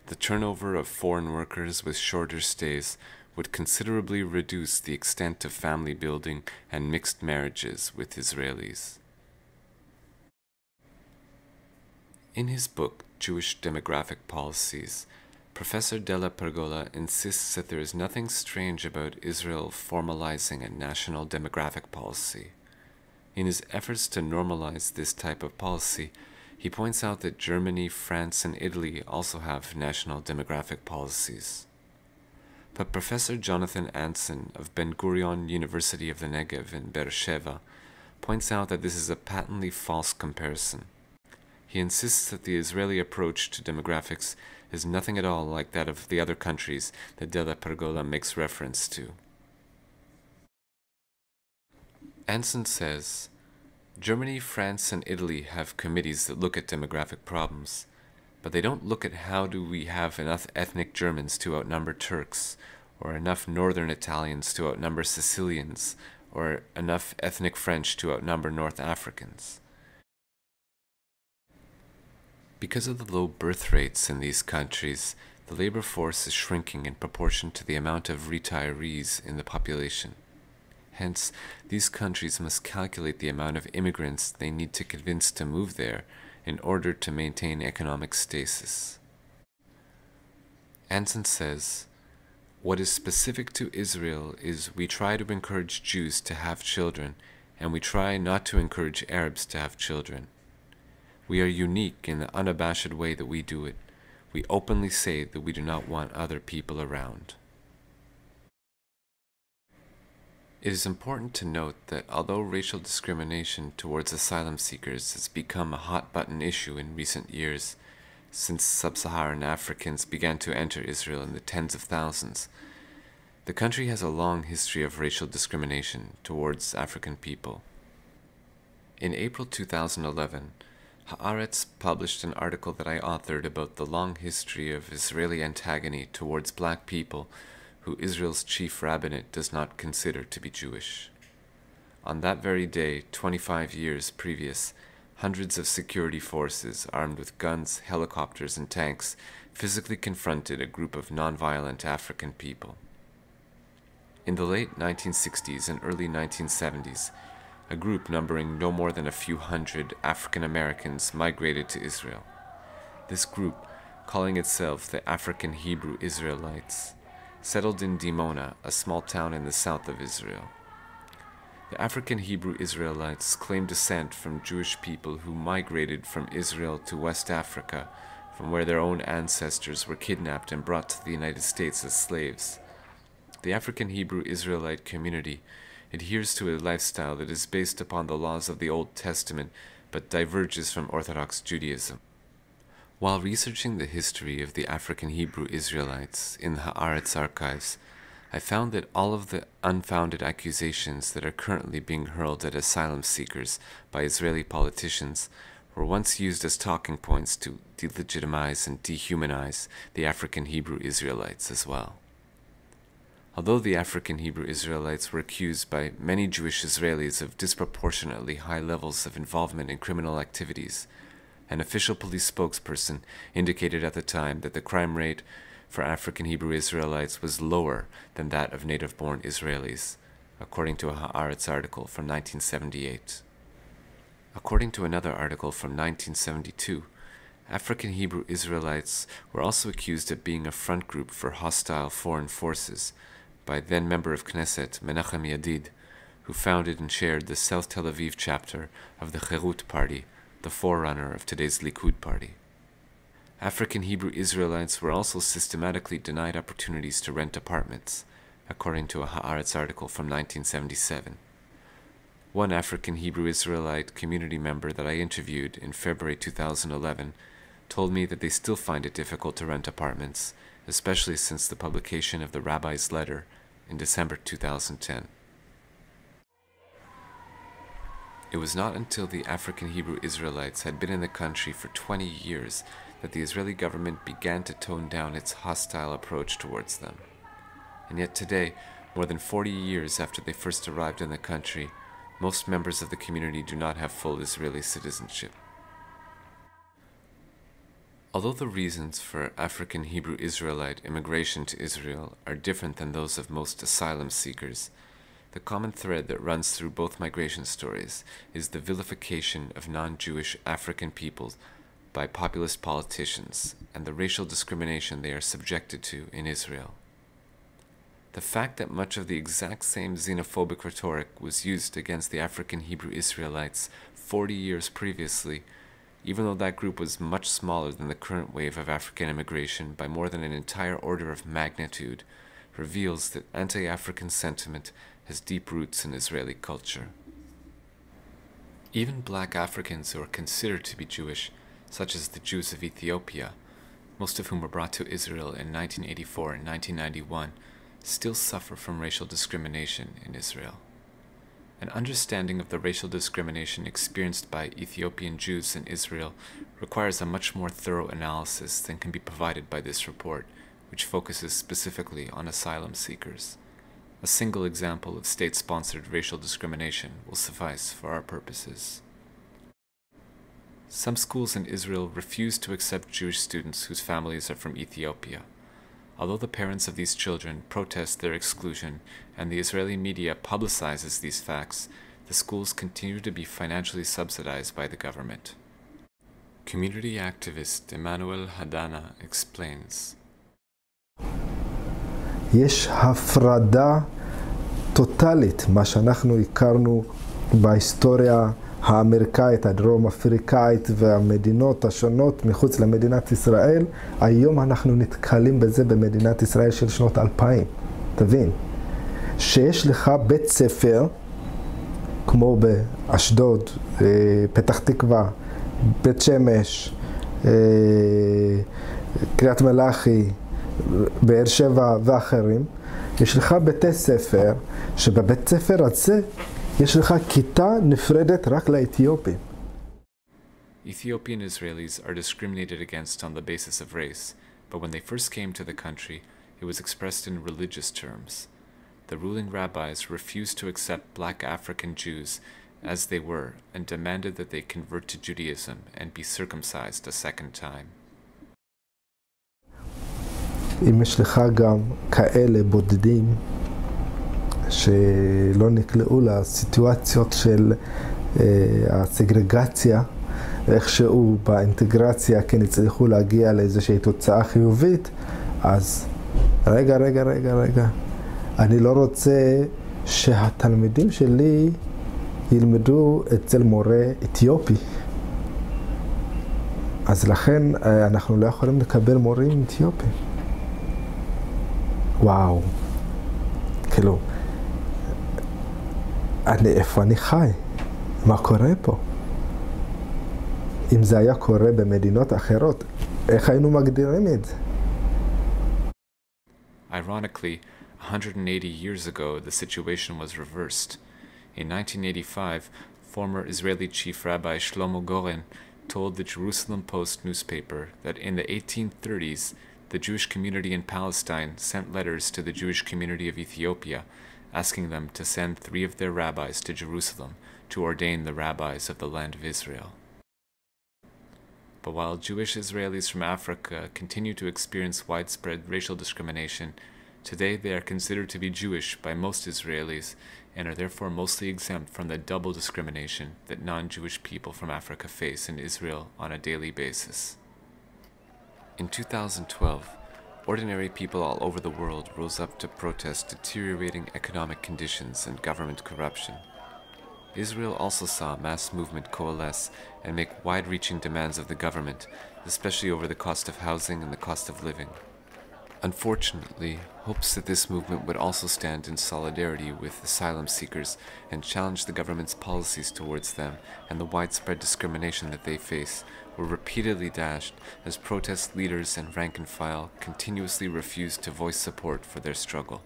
[SPEAKER 1] The turnover of foreign workers with shorter stays would considerably reduce the extent of family building and mixed marriages with Israelis. In his book, Jewish Demographic Policies, Professor Della Pergola insists that there is nothing strange about Israel formalizing a national demographic policy. In his efforts to normalize this type of policy, he points out that Germany, France, and Italy also have national demographic policies. But Professor Jonathan Anson of Ben-Gurion University of the Negev in Beersheba points out that this is a patently false comparison. He insists that the Israeli approach to demographics is nothing at all like that of the other countries that De La Pergola makes reference to. Anson says, Germany, France, and Italy have committees that look at demographic problems, but they don't look at how do we have enough ethnic Germans to outnumber Turks, or enough Northern Italians to outnumber Sicilians, or enough ethnic French to outnumber North Africans. Because of the low birth rates in these countries, the labor force is shrinking in proportion to the amount of retirees in the population. Hence, these countries must calculate the amount of immigrants they need to convince to move there in order to maintain economic stasis. Anson says, what is specific to Israel is we try to encourage Jews to have children, and we try not to encourage Arabs to have children. We are unique in the unabashed way that we do it. We openly say that we do not want other people around. It is important to note that although racial discrimination towards asylum seekers has become a hot-button issue in recent years, since sub-Saharan Africans began to enter Israel in the tens of thousands, the country has a long history of racial discrimination towards African people. In April 2011, Haaretz published an article that I authored about the long history of Israeli antagony towards black people who Israel's chief rabbinate does not consider to be Jewish. On that very day, 25 years previous, hundreds of security forces armed with guns, helicopters, and tanks physically confronted a group of nonviolent African people. In the late 1960s and early 1970s, a group numbering no more than a few hundred African Americans migrated to Israel. This group, calling itself the African Hebrew Israelites, settled in Dimona, a small town in the south of Israel. The African Hebrew Israelites claim descent from Jewish people who migrated from Israel to West Africa, from where their own ancestors were kidnapped and brought to the United States as slaves. The African Hebrew Israelite community adheres to a lifestyle that is based upon the laws of the Old Testament but diverges from Orthodox Judaism. While researching the history of the African Hebrew Israelites in the Haaretz archives, I found that all of the unfounded accusations that are currently being hurled at asylum seekers by Israeli politicians were once used as talking points to delegitimize and dehumanize the African Hebrew Israelites as well. Although the African Hebrew Israelites were accused by many Jewish Israelis of disproportionately high levels of involvement in criminal activities, an official police spokesperson indicated at the time that the crime rate for African Hebrew Israelites was lower than that of native-born Israelis, according to a Haaretz article from 1978. According to another article from 1972, African Hebrew Israelites were also accused of being a front group for hostile foreign forces by then-member of Knesset Menachem Yadid, who founded and chaired the South Tel Aviv chapter of the Cherut Party, the forerunner of today's Likud Party. African Hebrew Israelites were also systematically denied opportunities to rent apartments, according to a Haaretz article from 1977. One African Hebrew Israelite community member that I interviewed in February 2011 told me that they still find it difficult to rent apartments, especially since the publication of the rabbi's letter in December 2010. It was not until the African Hebrew Israelites had been in the country for 20 years that the Israeli government began to tone down its hostile approach towards them. And yet today, more than 40 years after they first arrived in the country, most members of the community do not have full Israeli citizenship. Although the reasons for African Hebrew Israelite immigration to Israel are different than those of most asylum seekers, the common thread that runs through both migration stories is the vilification of non-Jewish African peoples by populist politicians and the racial discrimination they are subjected to in Israel. The fact that much of the exact same xenophobic rhetoric was used against the African Hebrew Israelites 40 years previously, even though that group was much smaller than the current wave of African immigration by more than an entire order of magnitude, reveals that anti-African sentiment has deep roots in Israeli culture. Even black Africans who are considered to be Jewish, such as the Jews of Ethiopia, most of whom were brought to Israel in 1984 and 1991, still suffer from racial discrimination in Israel. An understanding of the racial discrimination experienced by Ethiopian Jews in Israel requires a much more thorough analysis than can be provided by this report, which focuses specifically on asylum seekers. A single example of state-sponsored racial discrimination will suffice for our purposes. Some schools in Israel refuse to accept Jewish students whose families are from Ethiopia. Although the parents of these children protest their exclusion and the Israeli media publicizes these facts, the schools continue to be financially subsidized by the government. Community activist Emmanuel Hadana explains.
[SPEAKER 16] יש הפרדה טוטלית, מה שאנחנו הכרנו בהיסטוריה האמריקאית, הדרום אפריקאית והמדינות השונות מחוץ למדינת ישראל. היום אנחנו נתקלים בזה במדינת ישראל של שנות 2000. תבין, שיש לך בית ספר, כמו באשדוד, פתח תקווה, בית שמש, קריית מלאכי, באר שבע ואחרים, יש לך בתי ספר, שבבית ספר הזה יש לך כיתה נפרדת רק לאתיופים.
[SPEAKER 1] Ethiopian Israelis are discriminated against on the basis of race, but when they first came to the country, it was expressed in religious terms. The ruling rabbis refused to accept black African Jews as they were and demanded that they convert to Judaism and be circumcised a second time.
[SPEAKER 16] אם יש לך גם כאלה בודדים שלא נקלעו לסיטואציות של הסגרגציה, ואיכשהו באינטגרציה כן הצליחו להגיע לאיזושהי תוצאה חיובית, אז רגע, אני לא רוצה שהתלמידים שלי ילמדו אצל מורה אתיופי. אז לכן אנחנו לא יכולים לקבל מורים אתיופים. וואו, כאילו, איפה אני חי? מה קורה פה? אם זה היה קורה במדינות אחרות, איך היינו מגדירים את זה?
[SPEAKER 1] Ironically, 180 years ago, the situation was reversed. In 1985, former Israeli Chief Rabbi Shlomo Goren told the Jerusalem Post newspaper that in the 1830s, the Jewish community in Palestine sent letters to the Jewish community of Ethiopia, asking them to send 3 of their rabbis to Jerusalem to ordain the rabbis of the land of Israel. But while Jewish Israelis from Africa continue to experience widespread racial discrimination, today they are considered to be Jewish by most Israelis and are therefore mostly exempt from the double discrimination that non-Jewish people from Africa face in Israel on a daily basis. In 2012, ordinary people all over the world rose up to protest deteriorating economic conditions and government corruption. Israel also saw a mass movement coalesce and make wide-reaching demands of the government, especially over the cost of housing and the cost of living. Unfortunately, hopes that this movement would also stand in solidarity with asylum seekers and challenge the government's policies towards them and the widespread discrimination that they face were repeatedly dashed as protest leaders and rank and file continuously refused to voice support for their struggle.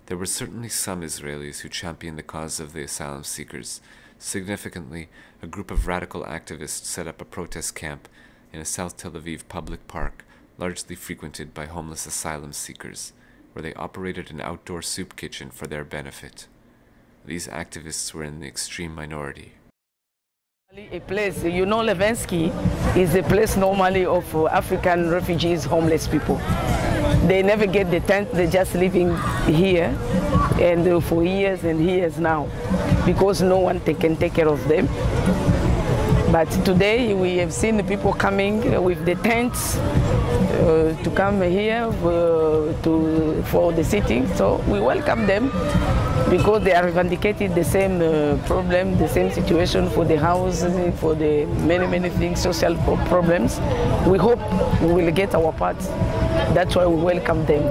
[SPEAKER 1] There were certainly some Israelis who championed the cause of the asylum seekers. Significantly, a group of radical activists set up a protest camp in a South Tel Aviv public park, largely frequented by homeless asylum seekers, where they operated an outdoor soup kitchen for their benefit. These activists were in the extreme minority.
[SPEAKER 17] A place, you know, Levensky is a place normally of African refugees, homeless people. They never get the tent, they're just living here and for years and years now because no one can take care of them. But today we have seen the people coming with the tents to come here for the sitting, so we welcome them because they are vindicated the same problem, the same situation for the housing, for the many things, social problems. We hope we will get our part. That's why we welcome them.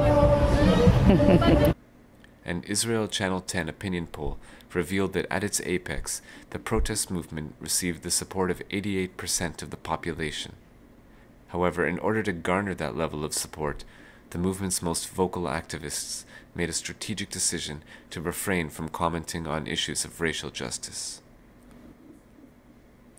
[SPEAKER 1] An Israel Channel 10 opinion poll revealed that at its apex, the protest movement received the support of 88% of the population. However, in order to garner that level of support, the movement's most vocal activists made a strategic decision to refrain from commenting on issues of racial justice.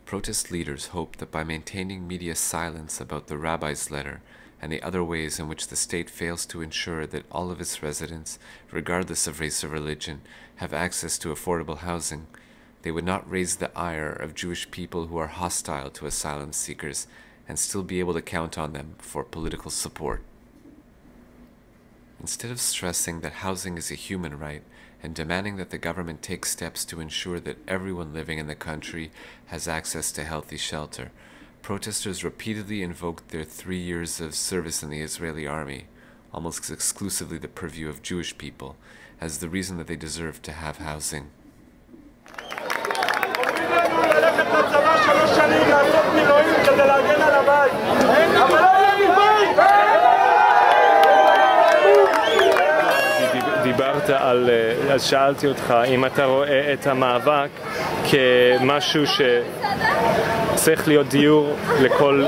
[SPEAKER 1] Protest leaders hoped that by maintaining media silence about the rabbi's letter and the other ways in which the state fails to ensure that all of its residents, regardless of race or religion, have access to affordable housing, they would not raise the ire of Jewish people who are hostile to asylum seekers and still be able to count on them for political support. Instead of stressing that housing is a human right and demanding that the government take steps to ensure that everyone living in the country has access to healthy shelter, protesters repeatedly invoked their 3 years of service in the Israeli army, almost exclusively the purview of Jewish people, as the reason that they deserve to have housing.
[SPEAKER 3] דיברת על, אז שאלתי אותך אם אתה רואה את המאבק כמשהו שצריך להיות דיור לכל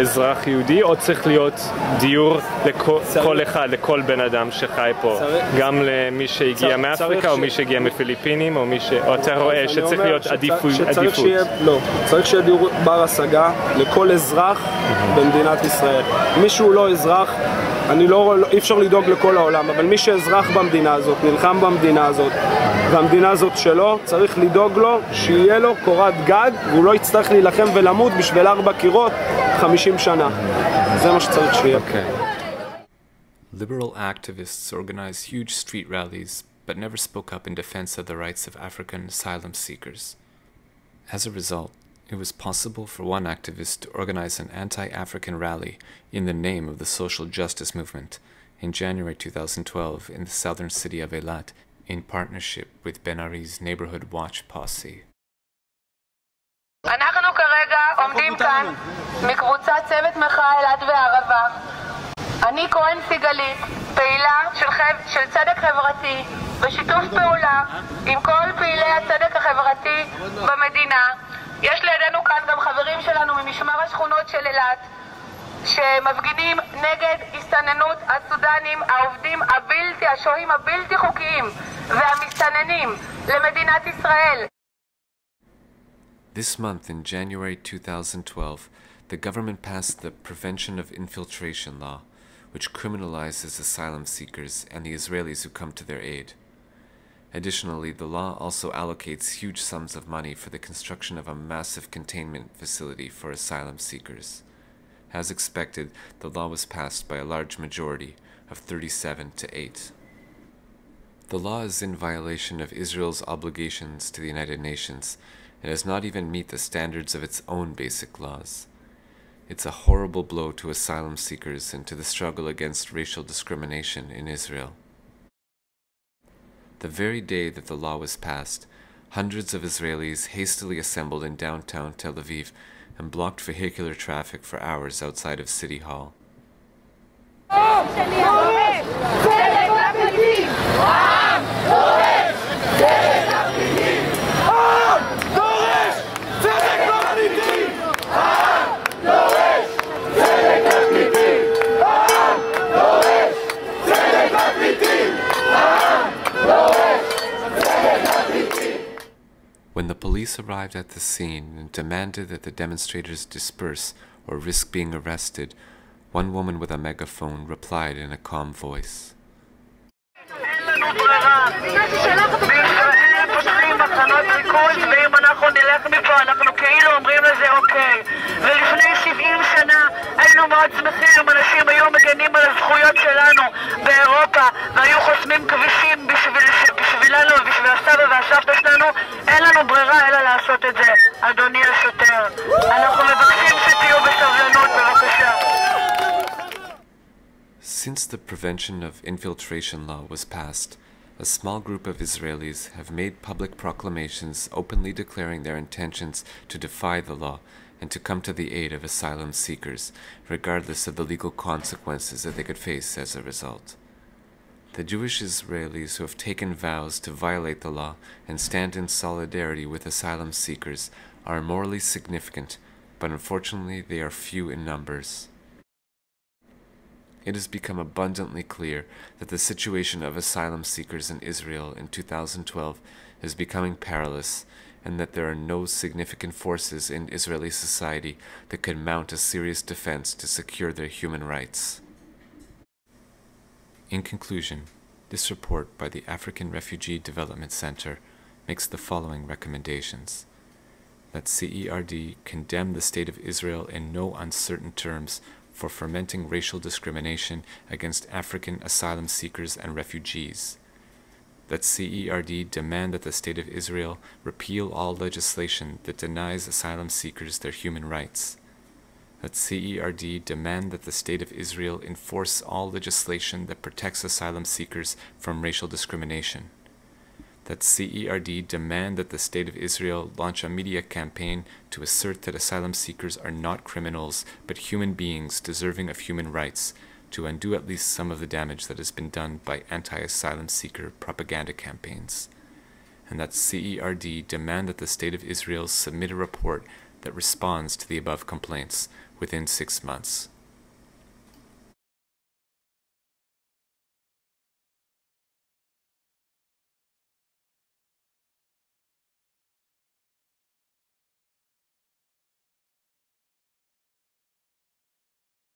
[SPEAKER 3] אזרח יהודי, או צריך להיות דיור לכל אחד, לכל בן אדם שחי פה, גם למי שהגיע מאפריקה או מי שהגיע מפיליפינים, או אתה רואה שצריך להיות עדיפות?
[SPEAKER 8] לא, צריך שיהיה דיור בר השגה לכל אזרח במדינת ישראל. מי שהוא לא אזרח, אי אפשר לדאוג לכל העולם, אבל מי שאזרח במדינה הזאת, נלחם במדינה הזאת, והמדינה הזאת שלו, צריך לדאוג לו שיהיה לו קורת גג, והוא לא יצטרך להילחם ולמות בשביל 4 קירות 50 שנה. זה מה שצריך שיהיה.
[SPEAKER 1] Liberal activists organized huge street rallies, but never spoke up in defense of the rights of African asylum seekers. As a result, it was possible for one activist to organize an anti-African rally in the name of the social justice movement in January 2012 in the southern city of Eilat in partnership with Bן-ארי's Neighborhood Watch posse.
[SPEAKER 18] אנחנו כרגע עומדים כאן מקבוצת צוות מחאה אילת והערבה. אני כהן סיגלית, פעילה של צדק חברתי בשיתוף פעולה עם כל פעילי הצדק החברתי במדינה. יש לידינו כאן גם חברים שלנו ממשמר השכונות של אילת שמפגינים נגד הסתננות הסודנים, העובדים השוהים הבלתי חוקיים והמסתננים למדינת ישראל.
[SPEAKER 1] This month, in January 2012, the government passed the Prevention of Infiltration law, which criminalizes asylum seekers and the Israelis who come to their aid. Additionally, the law also allocates huge sums of money for the construction of a massive containment facility for asylum seekers. As expected, the law was passed by a large majority of 37 to 8. The law is in violation of Israel's obligations to the United Nations and does not even meet the standards of its own basic laws. It's a horrible blow to asylum seekers and to the struggle against racial discrimination in Israel. The very day that the law was passed, hundreds of Israelis hastily assembled in downtown Tel Aviv and blocked vehicular traffic for hours outside of City Hall. When the police arrived at the scene and demanded that the demonstrators disperse or risk being arrested, one woman with a megaphone replied in a calm voice.
[SPEAKER 18] ולפני 70 שנה היינו מאוד שמחים אם אנשים היו מגנים על הזכויות שלנו באירופה והיו חוסמים כבישים בשבילנו ובשביל הסבא והסבתא שלנו. אין לנו ברירה אלא לעשות את זה, אדוני השוטר. אנחנו מבקשים שתהיו בסבלנות, בבקשה.
[SPEAKER 1] Since the Prevention of Infiltration law was passed, a small group of Israelis have made public proclamations openly declaring their intentions to defy the law and to come to the aid of asylum seekers, regardless of the legal consequences that they could face as a result. The Jewish Israelis who have taken vows to violate the law and stand in solidarity with asylum seekers are morally significant, but unfortunately they are few in numbers. It has become abundantly clear that the situation of asylum seekers in Israel in 2012 is becoming perilous, and that there are no significant forces in Israeli society that can mount a serious defense to secure their human rights. In conclusion, this report by the African Refugee Development Center makes the following recommendations. That CERD condemn the State of Israel in no uncertain terms for fomenting racial discrimination against African asylum seekers and refugees. That CERD demand that the State of Israel repeal all legislation that denies asylum seekers their human rights. That CERD demand that the State of Israel enforce all legislation that protects asylum seekers from racial discrimination. That CERD demand that the State of Israel launch a media campaign to assert that asylum seekers are not criminals, but human beings deserving of human rights, to undo at least some of the damage that has been done by anti-asylum seeker propaganda campaigns. And that CERD demand that the State of Israel submit a report that responds to the above complaints within 6 months.